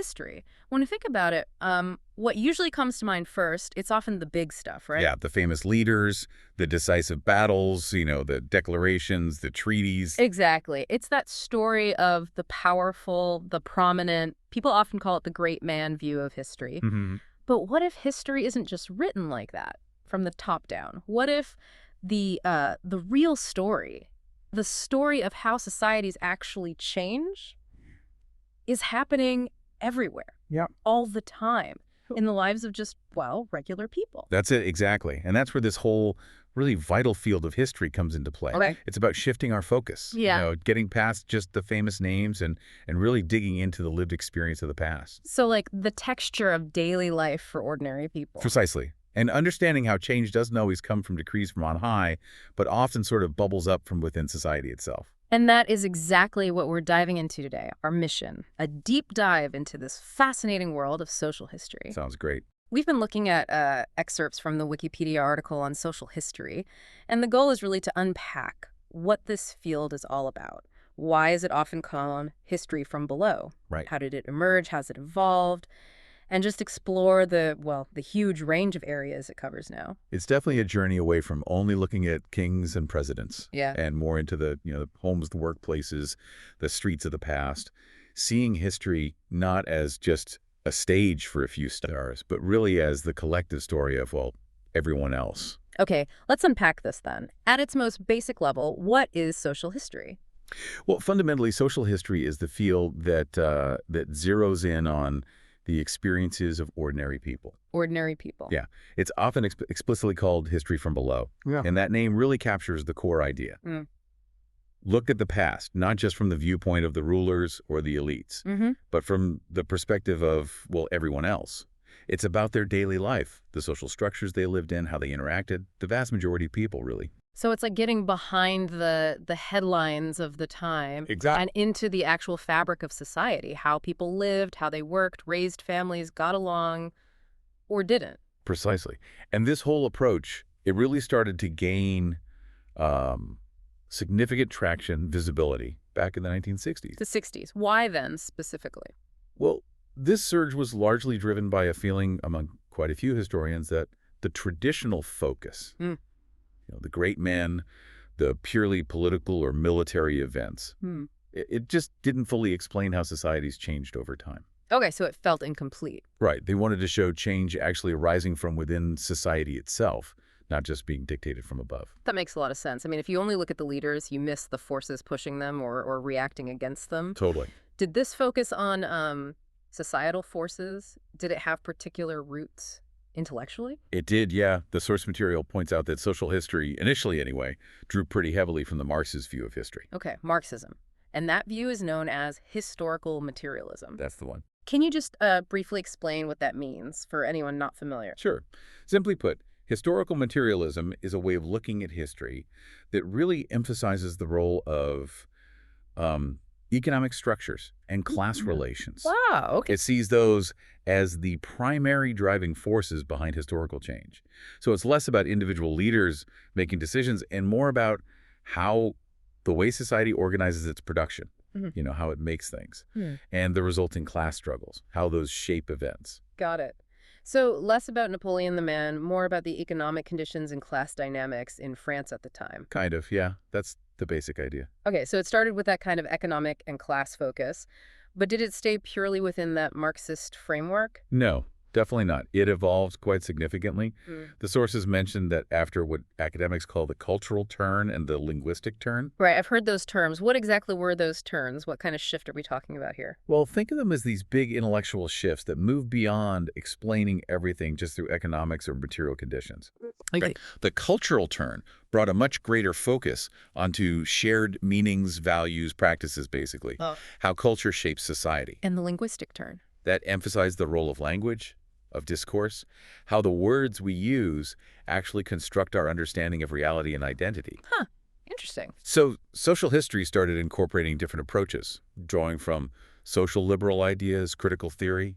history. When I think about it, what usually comes to mind first, it's often the big stuff, right? Yeah, the famous leaders, the decisive battles, the declarations, the treaties. Exactly. It's that story of the powerful, the prominent. People often call it the great man view of history. Hmm. But what if history isn't just written like that, from the top down? What if the real story, the story of how societies actually change, is happening everywhere, Yeah. all the time, in the lives of just, well, regular people? That's it, exactly. And that's where this whole really vital field of history comes into play. Okay. It's about shifting our focus, Yeah. getting past just the famous names and really digging into the lived experience of the past. So, like, the texture of daily life for ordinary people. Precisely. And understanding how change doesn't always come from decrees from on high, but often sort of bubbles up from within society itself. And that is exactly what we're diving into today, our mission, a deep dive into this fascinating world of social history. Sounds great. We've been looking at excerpts from the Wikipedia article on social history, and the goal is really to unpack what this field is all about. Why is it often called history from below? Right. How did it emerge? How's it evolved? And just explore the huge range of areas it covers now. It's definitely a journey away from only looking at kings and presidents. Yeah. And more into the homes, the workplaces, the streets of the past, seeing history not as just a stage for a few stars, but really as the collective story of, well, everyone else. Okay, let's unpack this then. At its most basic level, what is social history? Well, fundamentally, social history is the field that zeroes in on the experiences of ordinary people. Ordinary people. Yeah. It's often explicitly called history from below. Yeah. And that name really captures the core idea. Mm. Look at the past, not just from the viewpoint of the rulers or the elites, Mm-hmm. but from the perspective of, well, everyone else. It's about their daily life, the social structures they lived in, how they interacted, the vast majority of people, really. So it's like getting behind the headlines of the time Exactly. and into the actual fabric of society, how people lived, how they worked, raised families, got along, or didn't. Precisely. And this whole approach, it really started to gain significant traction, visibility back in the 1960s. The 60s. Why then, specifically? Well, this surge was largely driven by a feeling among quite a few historians that the traditional focus, Mm. the great men, the purely political or military events, it just didn't fully explain how societies changed over time. Okay, so it felt incomplete. Right. They wanted to show change actually arising from within society itself, not just being dictated from above. That makes a lot of sense. I mean, if you only look at the leaders, you miss the forces pushing them or reacting against them. Totally. Did this focus on societal forces? Did it have particular roots intellectually? It did, yeah. The source material points out that social history, initially anyway, drew pretty heavily from the Marxist view of history. Okay, Marxism. And that view is known as historical materialism. That's the one. Can you just briefly explain what that means for anyone not familiar? Sure. Simply put, historical materialism is a way of looking at history that really emphasizes the role of economic structures and class relations. Wow, okay. It sees those as the primary driving forces behind historical change. So it's less about individual leaders making decisions and more about how the way society organizes its production, Mhm. how it makes things, Hmm. and the resulting class struggles, how those shape events. Got it. So less about Napoleon the man, more about the economic conditions and class dynamics in France at the time. Kind of, yeah. That's the basic idea. Okay, so it started with that kind of economic and class focus, but did it stay purely within that Marxist framework? No, definitely not. It evolved quite significantly. Mm. The sources mentioned that after what academics call the cultural turn and the linguistic turn. Right, I've heard those terms. What exactly were those turns? What kind of shift are we talking about here? Well, think of them as these big intellectual shifts that move beyond explaining everything just through economics or material conditions. Okay. The cultural turn brought a much greater focus onto shared meanings, values, practices, basically, how culture shapes society. And the linguistic turn. That emphasized the role of language, of discourse, how the words we use actually construct our understanding of reality and identity. Huh, interesting. So social history started incorporating different approaches, drawing from social liberal ideas, critical theory,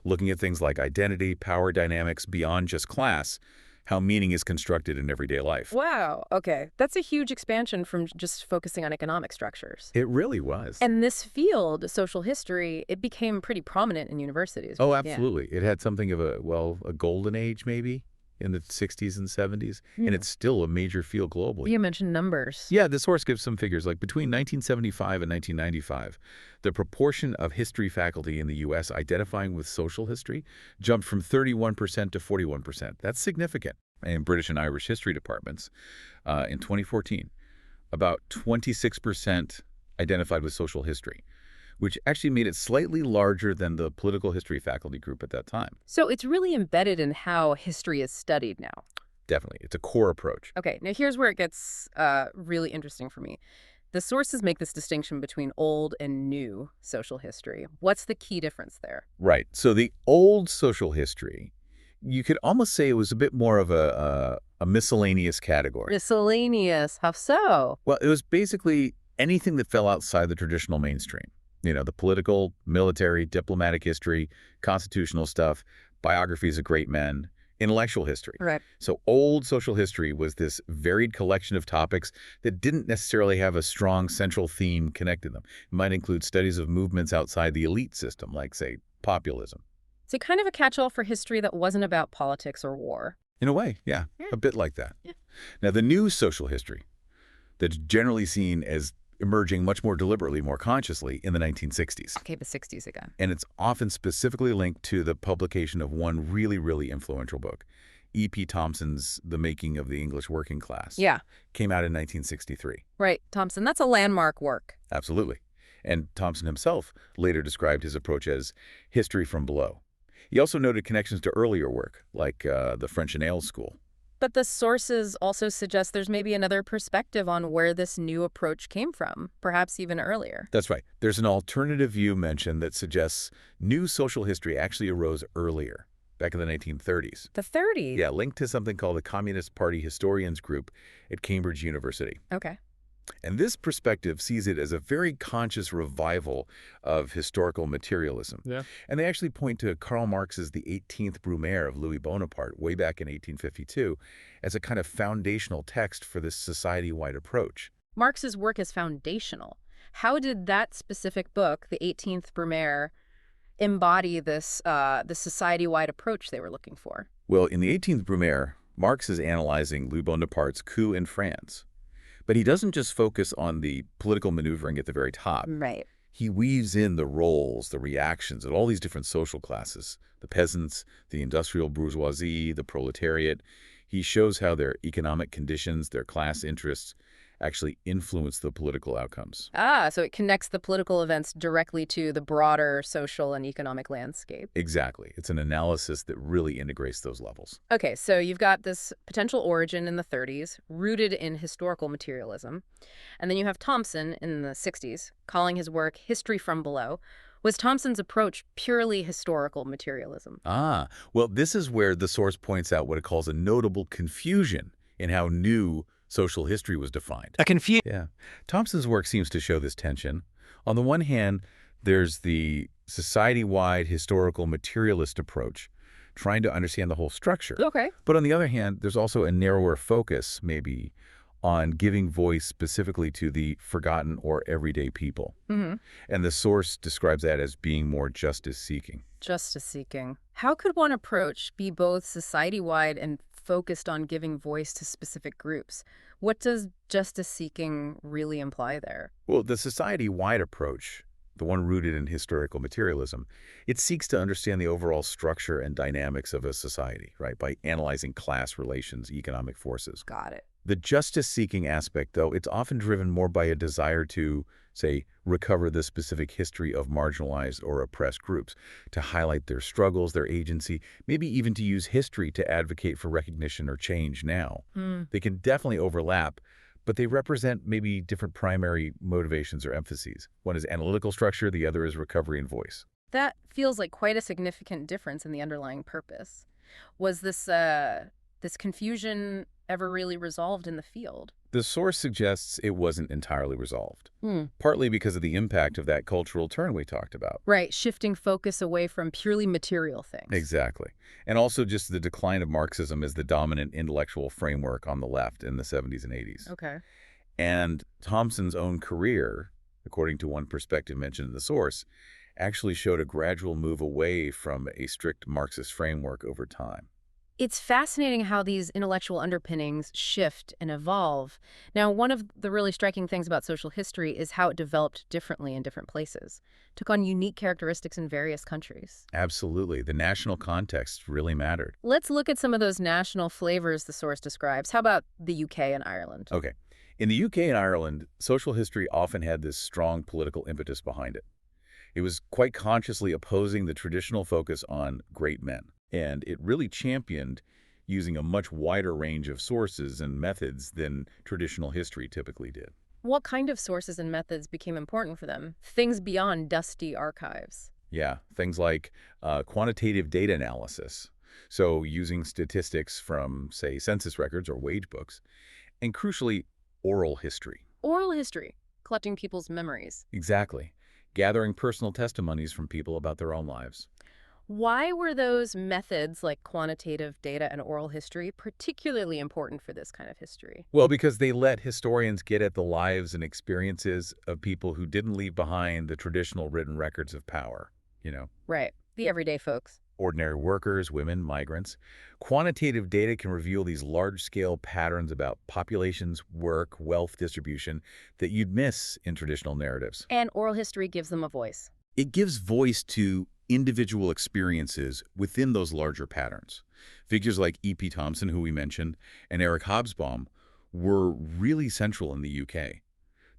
looking at things like identity, power dynamics beyond just class, how meaning is constructed in everyday life. Wow. Okay. That's a huge expansion from just focusing on economic structures. It really was. And this field, social history, it became pretty prominent in universities. Oh, Yeah. absolutely. It had something of a golden age maybe in the 60s and 70s, and it's still a major field globally. You mentioned numbers. Yeah, the source gives some figures. Like between 1975 and 1995, the proportion of history faculty in the U.S. identifying with social history jumped from 31% to 41%. That's significant. In British and Irish history departments, in 2014, about 26% identified with social history, which actually made it slightly larger than the political history faculty group at that time. So it's really embedded in how history is studied now. Definitely. It's a core approach. Okay, now here's where it gets really interesting for me. The sources make this distinction between old and new social history. What's the key difference there? Right. So the old social history, you could almost say it was a bit more of a miscellaneous category. Miscellaneous. How so? Well, it was basically anything that fell outside the traditional mainstream. You know, the political, military, diplomatic history, constitutional stuff, biographies of great men, intellectual history. Right. So old social history was this varied collection of topics that didn't necessarily have a strong central theme connected them. It might include studies of movements outside the elite system, like, say, populism. So kind of a catch-all for history that wasn't about politics or war. In a way, yeah, a bit like that. Yeah. Now, the new social history that's generally seen as emerging much more deliberately, more consciously in the 1960s. Okay, the 60s again. And it's often specifically linked to the publication of one really, really influential book. E.P. Thompson's The Making of the English Working Class. Yeah. Came out in 1963. Right, Thompson. That's a landmark work. Absolutely. And Thompson himself later described his approach as history from below. He also noted connections to earlier work, like the French and Ale School. But the sources also suggest there's maybe another perspective on where this new approach came from, perhaps even earlier. That's right. There's an alternative view mentioned that suggests new social history actually arose earlier, back in the 1930s. The 30s? Yeah, linked to something called the Communist Party Historians Group at Cambridge University. Okay. And this perspective sees it as a very conscious revival of historical materialism. Yeah. And they actually point to Karl Marx's The 18th Brumaire of Louis Bonaparte way back in 1852 as a kind of foundational text for this society-wide approach. Marx's work is foundational. How did that specific book, The 18th Brumaire, embody this the society-wide approach they were looking for? Well, in The 18th Brumaire, Marx is analyzing Louis Bonaparte's coup in France. But he doesn't just focus on the political maneuvering at the very top. Right. He weaves in the roles, the reactions of all these different social classes, the peasants, the industrial bourgeoisie, the proletariat. He shows how their economic conditions, their class interests, actually influence the political outcomes. Ah, so it connects the political events directly to the broader social and economic landscape. Exactly. It's an analysis that really integrates those levels. Okay, so you've got this potential origin in the 30s, rooted in historical materialism. And then you have Thompson in the 60s, calling his work History from Below. Was Thompson's approach purely historical materialism? Ah, well, this is where the source points out what it calls a notable confusion in how new social history was defined. Yeah. Thompson's work seems to show this tension. On the one hand, there's the society-wide historical materialist approach, trying to understand the whole structure. Okay. But on the other hand, there's also a narrower focus, maybe, on giving voice specifically to the forgotten or everyday people. Mm-hmm. And the source describes that as being more justice-seeking. Justice-seeking. How could one approach be both society-wide and focused on giving voice to specific groups? What does justice-seeking really imply there? Well, the society-wide approach, the one rooted in historical materialism, it seeks to understand the overall structure and dynamics of a society, right, by analyzing class relations, economic forces. Got it. The justice-seeking aspect, though, it's often driven more by a desire to, say, recover the specific history of marginalized or oppressed groups, to highlight their struggles, their agency, maybe even to use history to advocate for recognition or change now. They can definitely overlap, but they represent maybe different primary motivations or emphases. One is analytical structure, the other is recovery and voice. That feels like quite a significant difference in the underlying purpose. Was this confusion ever really resolved in the field? The source suggests it wasn't entirely resolved, Hmm. partly because of the impact of that cultural turn we talked about. Right, shifting focus away from purely material things. Exactly. And also just the decline of Marxism as the dominant intellectual framework on the left in the 70s and 80s. Okay. And Thompson's own career, according to one perspective mentioned in the source, actually showed a gradual move away from a strict Marxist framework over time. It's fascinating how these intellectual underpinnings shift and evolve. Now, one of the really striking things about social history is how it developed differently in different places, took on unique characteristics in various countries. Absolutely. The national context really mattered. Let's look at some of those national flavors the source describes. How about the UK and Ireland? Okay. In the UK and Ireland, social history often had this strong political impetus behind it. It was quite consciously opposing the traditional focus on great men, and it really championed using a much wider range of sources and methods than traditional history typically did. What kind of sources and methods became important for them? Things beyond dusty archives. Yeah, things like quantitative data analysis, so using statistics from, say, census records or wage books, and crucially, oral history. Oral history, collecting people's memories. Exactly. Gathering personal testimonies from people about their own lives. Why were those methods like quantitative data and oral history particularly important for this kind of history? Well, because they let historians get at the lives and experiences of people who didn't leave behind the traditional written records of power. Right. The everyday folks. Ordinary workers, women, migrants. Quantitative data can reveal these large-scale patterns about populations, work, wealth distribution that you'd miss in traditional narratives. And oral history gives them a voice. It gives voice to individual experiences within those larger patterns. Figures like E.P. Thompson, who we mentioned, and Eric Hobsbawm were really central in the UK.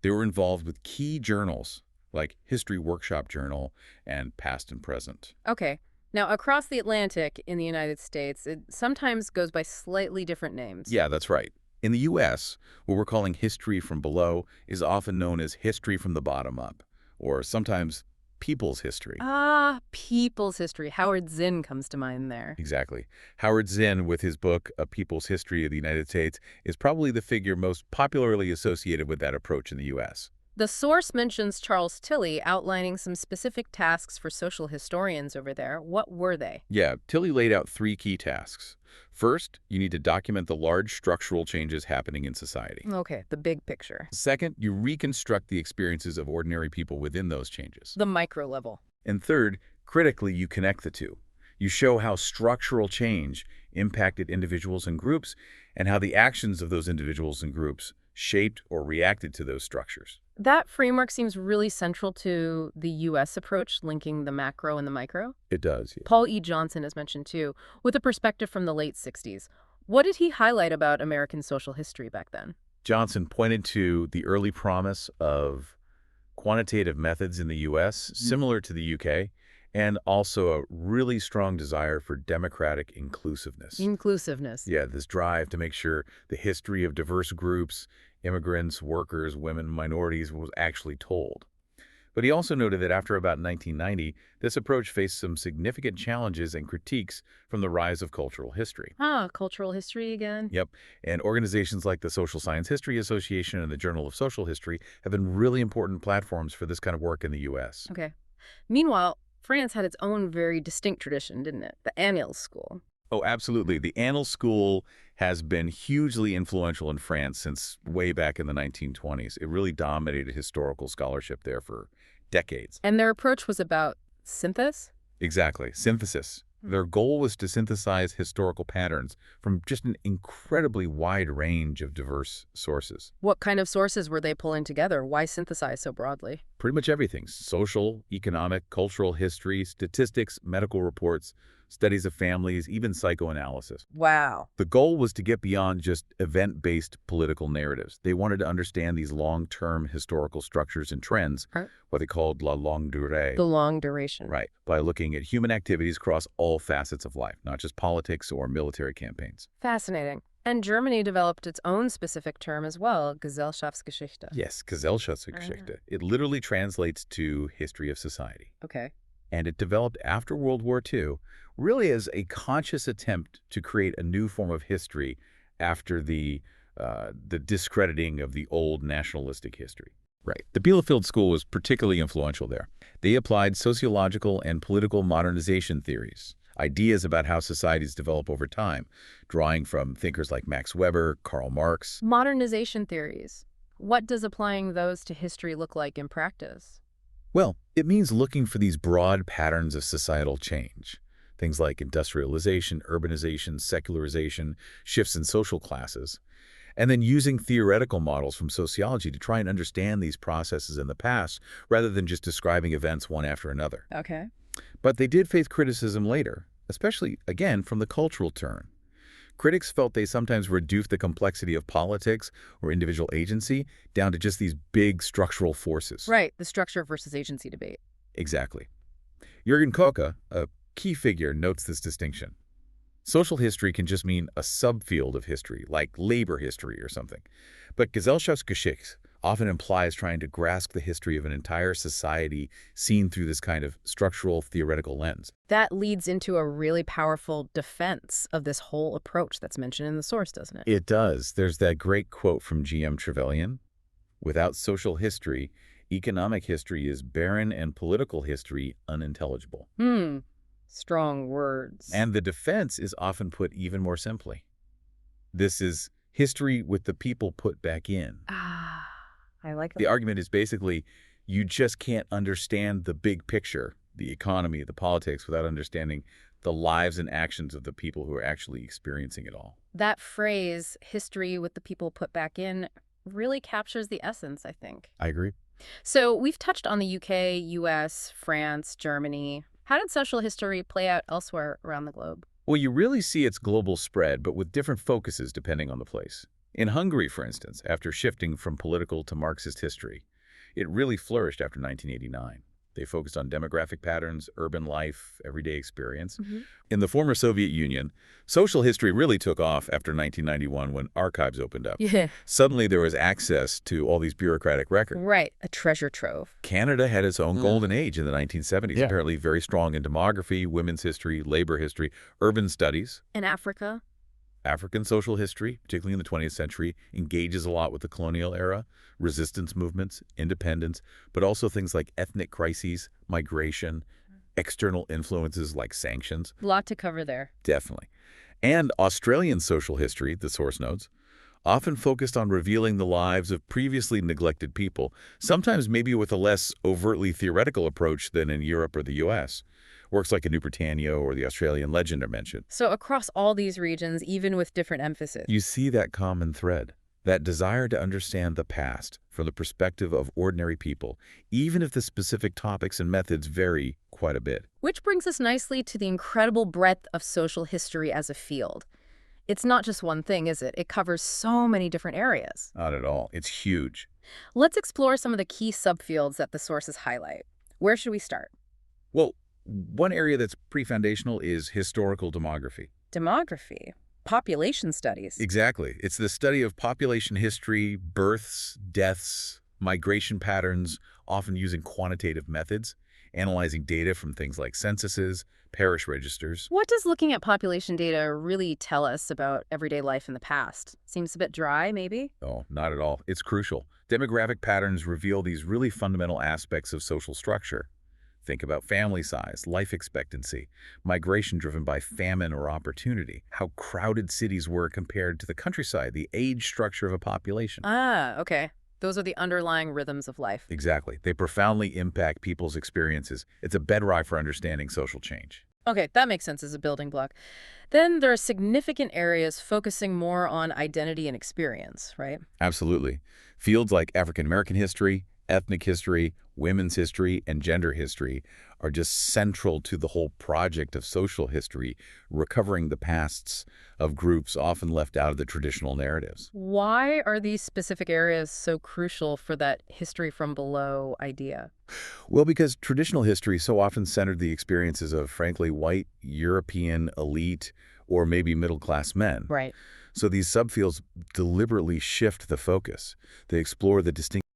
They were involved with key journals like History Workshop Journal and Past and Present. Okay. Now, across the Atlantic in the United States, it sometimes goes by slightly different names. Yeah, that's right. In the U.S., what we're calling history from below is often known as history from the bottom up, or sometimes people's history. Ah, people's history. Howard Zinn comes to mind there. Exactly. Howard Zinn, with his book, A People's History of the United States, is probably the figure most popularly associated with that approach in the U.S. The source mentions Charles Tilly outlining some specific tasks for social historians over there. What were they? Yeah, Tilly laid out 3 key tasks. First, you need to document the large structural changes happening in society. Okay, the big picture. Second, you reconstruct the experiences of ordinary people within those changes. The micro level. And third, critically, you connect the two. You show how structural change impacted individuals and groups, and how the actions of those individuals and groups shaped or reacted to those structures. That framework seems really central to the U.S. approach, linking the macro and the micro. It does, yeah. Paul E. Johnson is mentioned too, with a perspective from the late 60s. What did he highlight about American social history back then? Johnson pointed to the early promise of quantitative methods in the U.S., similar to the U.K., and also a really strong desire for democratic inclusiveness. Inclusiveness. Yeah, this drive to make sure the history of diverse groups, immigrants, workers, women, minorities, was actually told. But he also noted that after about 1990, this approach faced some significant challenges and critiques from the rise of cultural history. Ah, cultural history again. Yep, and organizations like the Social Science History Association and the Journal of Social History have been really important platforms for this kind of work in the U.S. Okay. Meanwhile, France had its own very distinct tradition, didn't it? The Annales School. Oh, absolutely. The Annales School has been hugely influential in France since way back in the 1920s. It really dominated historical scholarship there for decades. And their approach was about synthesis? Exactly. Synthesis. Their goal was to synthesize historical patterns from just an incredibly wide range of diverse sources. What kind of sources were they pulling together? Why synthesize so broadly? Pretty much everything. Social, economic, cultural history, statistics, medical reports, studies of families, even psychoanalysis. Wow. The goal was to get beyond just event-based political narratives. They wanted to understand these long-term historical structures and trends, Right. what they called la longue durée. The long duration. Right, by looking at human activities across all facets of life, not just politics or military campaigns. Fascinating. And Germany developed its own specific term as well, Gesellschaftsgeschichte. Yes, Gesellschaftsgeschichte. It literally translates to history of society. Okay. And it developed after World War II, really as a conscious attempt to create a new form of history after the the discrediting of the old nationalistic history. Right. The Bielefeld School was particularly influential there. They applied sociological and political modernization theories, ideas about how societies develop over time, drawing from thinkers like Max Weber, Karl Marx. Modernization theories. What does applying those to history look like in practice? Well, it means looking for these broad patterns of societal change. Things like industrialization, urbanization, secularization, shifts in social classes. And then using theoretical models from sociology to try and understand these processes in the past rather than just describing events one after another. Okay. But they did face criticism later, especially, again, from the cultural turn. Critics felt they sometimes reduced the complexity of politics or individual agency down to just these big structural forces. Right, the structure versus agency debate. Exactly. Jürgen Koche, a key figure, notes this distinction. Social history can just mean a subfield of history, like labor history or something. But Gesellschaftsgeschichte often implies trying to grasp the history of an entire society seen through this kind of structural, theoretical lens. That leads into a really powerful defense of this whole approach that's mentioned in the source, doesn't it? It does. There's that great quote from G.M. Trevelyan. Without social history, economic history is barren and political history unintelligible. Strong words. And the defense is often put even more simply. This is history with the people put back in. I like that. The argument is basically you just can't understand the big picture, the economy, the politics, without understanding the lives and actions of the people who are actually experiencing it all. That phrase, history with the people put back in, really captures the essence, I think. I agree. So we've touched on the UK, US, France, Germany. How did social history play out elsewhere around the globe? Well, you really see its global spread, but with different focuses depending on the place. In Hungary, for instance, after shifting from political to Marxist history, it really flourished after 1989. They focused on demographic patterns, urban life, everyday experience. In the former Soviet Union, social history really took off after 1991 when archives opened up. Yeah. Suddenly there was access to all these bureaucratic records. Right, a treasure trove. Canada had its own golden age in the 1970s, Yeah. apparently very strong in demography, women's history, labor history, urban studies. In Africa? African social history, particularly in the 20th century, engages a lot with the colonial era, resistance movements, independence, but also things like ethnic crises, migration, external influences like sanctions. A lot to cover there. Definitely. And Australian social history, the source notes, often focused on revealing the lives of previously neglected people, sometimes maybe with a less overtly theoretical approach than in Europe or the U.S. Works like A New Britannia or The Australian Legend are mentioned. So across all these regions, even with different emphasis. You see that common thread, that desire to understand the past from the perspective of ordinary people, even if the specific topics and methods vary quite a bit. Which brings us nicely to the incredible breadth of social history as a field. It's not just one thing, is it? It covers so many different areas. Not at all. It's huge. Let's explore some of the key subfields that the sources highlight. Where should we start? Well, one area that's pretty foundational is historical demography. Demography. Population studies. Exactly. It's the study of population history, births, deaths, migration patterns, often using quantitative methods, analyzing data from things like censuses, parish registers. What does looking at population data really tell us about everyday life in the past? Seems a bit dry, maybe? Oh, not at all. It's crucial. Demographic patterns reveal these really fundamental aspects of social structure. Think about family size, life expectancy, migration driven by famine or opportunity, how crowded cities were compared to the countryside, the age structure of a population. Okay. Those are the underlying rhythms of life. Exactly. They profoundly impact people's experiences. It's a bedrock for understanding social change. Okay, that makes sense as a building block. Then there are significant areas focusing more on identity and experience, right? Absolutely. Fields like African American history, ethnic history, women's history, and gender history are just central to the whole project of social history, recovering the pasts of groups often left out of the traditional narratives. Why are these specific areas so crucial for that history from below idea? Well, because traditional history so often centered the experiences of, frankly, white, European, elite, or maybe middle-class men. Right. So these subfields deliberately shift the focus. They explore the distinct